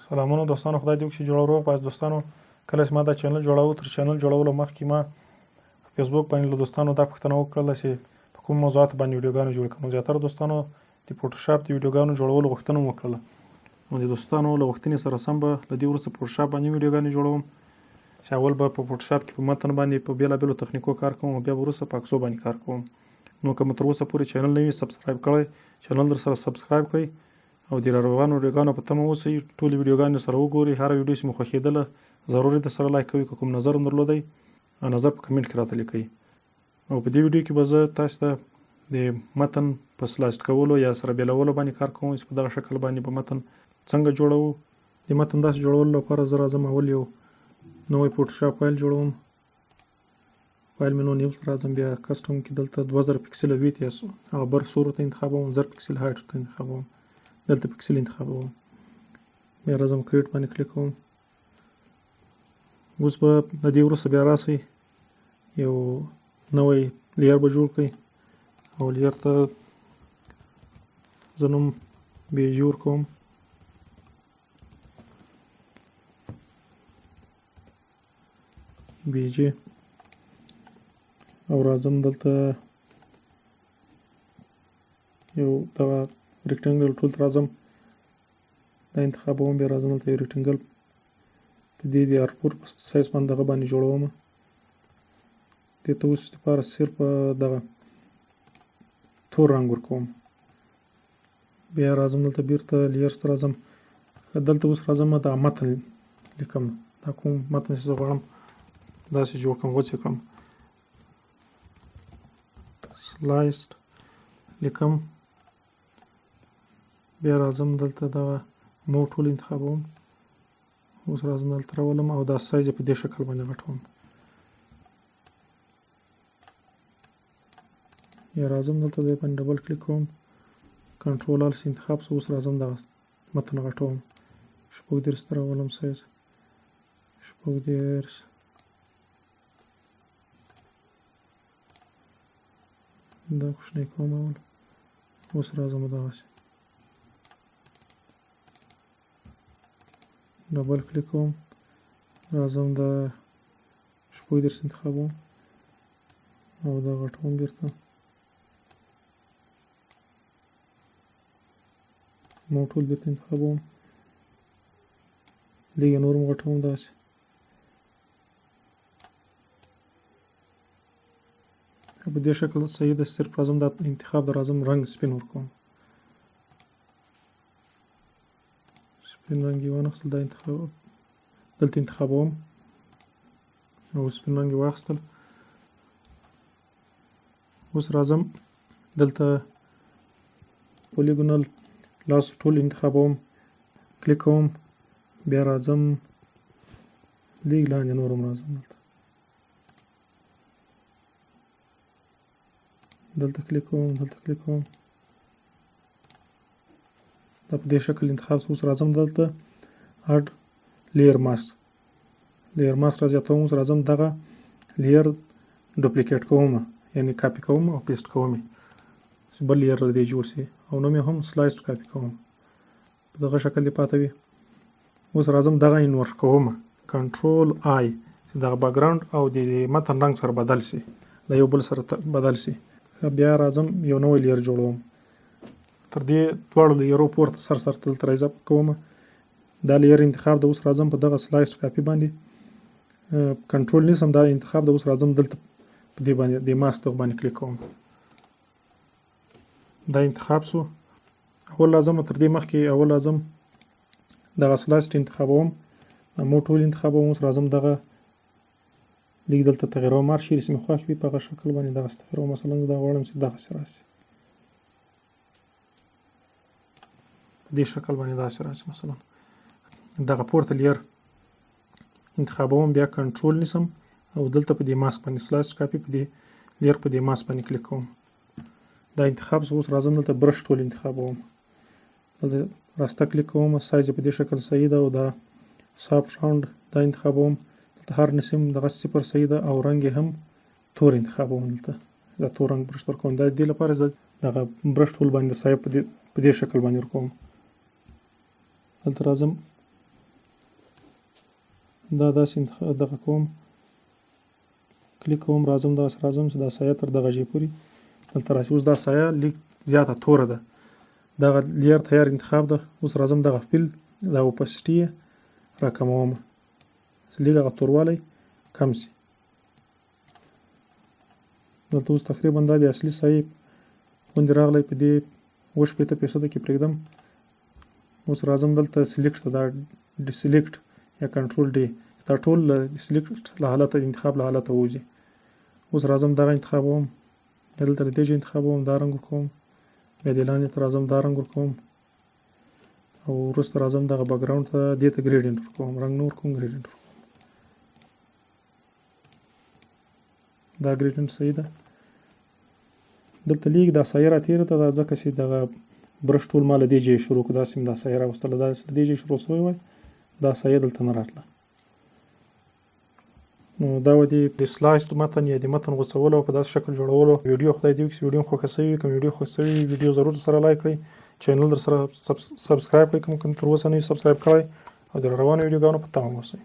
سلامونه دوستانو، خدای دې وکړي چې جوړ روغ باز دوستانو. کله چې ما دا چینل جوړاوه، تر چینل جوړولو مخکې ما فیسبوک باندې له دوستانو دا پوښتنه وکړله چې په کوم موضوعاتو باندې ویډیوګانو جوړ کړم. زیاتره دوستانو د فوټوشاپ د ویډیوګانو جوړولو غوښتنه مو وکړله. نو د دوستانو له غوښتنې سره سم به له دې وروسته فوټوشاپ باندې ویډیوګانې جوړوم، چې اول به په فوټوشاپ کې په متن باندې په بېلابېلو تخنیکو کار کوم او بیا به وروسته په عکسو باندې کار کوم. نو که مو تر اوسه پورې چینل نه وي سبسکرایب کړی، چینل در سره سبسکرایب کړئ او د راوانو ویډیوګانو په تمه اوسئ. ټولې ویډیوګانې سره وګورئ، هره ویډیو چې مو خوښېدله ضروري د سره لایک کوئ. که کوم نظر هم درلودی نظر په کمنټ کې راته لیکئ. او په دې ویډیو کې به زه تاسو ته د متن په سلایسټ کولو یا سره بیلولو باندې کار کوم، چې په دغه شکل باندې به متن څنګه جوړوو. د متن داسې جوړولو لپاره زه راځم اول یو نوی فوټوشاپ فایل جوړوم. فایل مې نو نیو ته راځم، بیا کسټم کې دلته 2000 پکسله ویت یا هغه بر سور ته انتخابوم، 1000 پکسل هایټ ته انتخابوم، دلته پکسل انتخابوم، بیا راځم کریټ باندې کلیک کوم. اوس به له دې وروسته بیا راسئ یو نوی لیر به جوړ کړئ او لیر ته زه نوم بیجي ورکوم. بیجي او راځم دلته یو دغه ریکټنګل ټول ته راځم، دا انتخابوم، بیا راځم دلته یو ریکټنګل په دې د ارپور سایز باندې دغه باندې جوړوم. دې ته اوس لپاره صرف دغه تور رنګ ورکوم. بیا راځم دلته بیرته لیرز ته راځم، دلته اوس راځم دا متن لیکم، دا کوم متن چې زه غواړم داسې جوړ کړم، غوڅ یې کړم، سلایسډ لیکم. بیا راځم دلته دغه مو ټول انتخابوم، اوس راځم دلته راولم او دا سایز په دې شکل باندې غټوم. یا راځم دلته دې باندې ډبل کلیک کوم، کنټرول ال انتخاب سو، اوس راځم دغه متن غټوم، 30 ته راولم سایز 30 دا کوشنی کوم اول. اوس راځم دغسې ډبل کلیک کوم، راځم د 30 انتخابوم او دا غټوم بیرته، مو ټول بیرته انتخابوم، لږ نور م غټوم داسې. په دې شکل صحیح ده. صرف راځم دا انتخاب د راځم رنګ سپین ورکوم، سپین رنګ یې وانخیستل، دا انتخاب دلته انتخابوم او سپین رنګ یې واخیستل. اوس راځم دلته پولیګونل لاس ټول انتخابوم، کلیک کوم، بیا راځم لږ لاندې نورم راځم دلته کلیک کوم، دلته کلیک کوم، دا په دې شکل انتخاب. اوس راځم دلته اډ لیر ماسک، لیر ماسک راځم، اوس راځم دغه لیر ډوپلیکیټ کوم، یعنی کاپی کوم او پیسټ کوم چې بل لیر دې جوړ شي، او نوم یې هم سلایسډ کاپی کوم، په دغه شکل دې پاته وي. اوس راځم دغه انورټ کوم، کنټرول آی، چې دغه بیکګراوند او د متن رنګ سره بدل شي، له یو بل سره بدل شي. بیا راځم یو نوی لیر جوړوم، تر دې دواړو لیرو پورته سر دلته رایزه کوم، دا لیر انتخاب ده. اوس راځم په دغه سلایسډ کاپی باندې کنټرول نیسم، دا انتخاب ده. اوس راځم دلته په دې باندې د ماسک دغه باندې کلیک کوم، دا انتخاب سو. اول راځم تر دې مخکې اول راځم دغه سلایسډ انتخابوم، مو ټول انتخابوم. اوس راځم دغه لیک دلته تغییروم، هر شي چې مې خوښ وي په هغه شکل باندې دغسې تغییروم. مثلا زه دا غواړم چې دغسې راسي، په دې شکل باندې داسې راسي. مثلا دغه پورته لیر انتخابوم، بیا کنټرول نیسم او دلته په دې ماسک باندې سلایسډ کاپی، په دې لیر په دې ماسک باندې کلیک کوم، دا انتخاب سو. اوس راځم دلته برش ټول انتخابوم، دلته راسته کلیک کوم، سایز په دې شکل صحیح ده او دا سافټ راوند دا انتخابوم، هر نسیم دغه 0 صحیح ده او رنګ هم تور انتخابوم، دلته دا تور رنګ برش ورکوم. دا دې لپاره زه دغه برش ټول باندې سایه په دې شکل باندې ورکوم. دلته راځم دا داسې دغه کوم کلیک کوم راځم دغسې راځم چې دا سایه تر دغه ژۍ پورې دلته راسي. اوس دا سایه لیک زیاته توره ده، دغه لیر تیار انتخاب ده. اوس راځم دغه فیل دا اوپاسټي یې راکموم چې لږ هغه توروالی کم سي. دلته اوس تقریبا دا د اصلي سایې غوندې راغلی، په دې 80% کې پرېږدم. اوس راځم دلته سلیکټ ته، دا ډیسلیکټ یا کنټرول ډي، دا ټول له سلیکټ له حالته انتخاب له حالته وځي. اوس راځم دغه انتخابوم، دلته له دې ځای انتخابوم، دا رنګ ورکوم، بیا دې لاندې ته راځم دا رنګ ورکوم، او وروسته راځم دغه بیکګراوند ته دې ته ګریډینټ ورکوم، رنګ نه ورکوم ګریډینټ ورکوم. دا ګریډینټ صحیح ده. دلته لیک دا سایه راتېره ده، دا ځکه چې دغه برش ټول ما له دې ځایه شروع کړو، داسې مې دا سایه راوستله، داسې له دې ځایه شروع شوی وای، دا سایه دلته نه راتله. نو دا و د سلایسډ متن یا د متن غوڅولو او په داسې شکل جوړولو ویډیو. خدای دې وکړي چې ویډیو خوښه شوې وي. که ویډیو خوښه شوې وي ویډیو ضرور سره لایک کړئ، چینل در سره سبسکرایب کړئ، کوم تر اوسه نه وي سبسکرایب کړی، او د روانو ویډیوګانو په تمه اوسئ.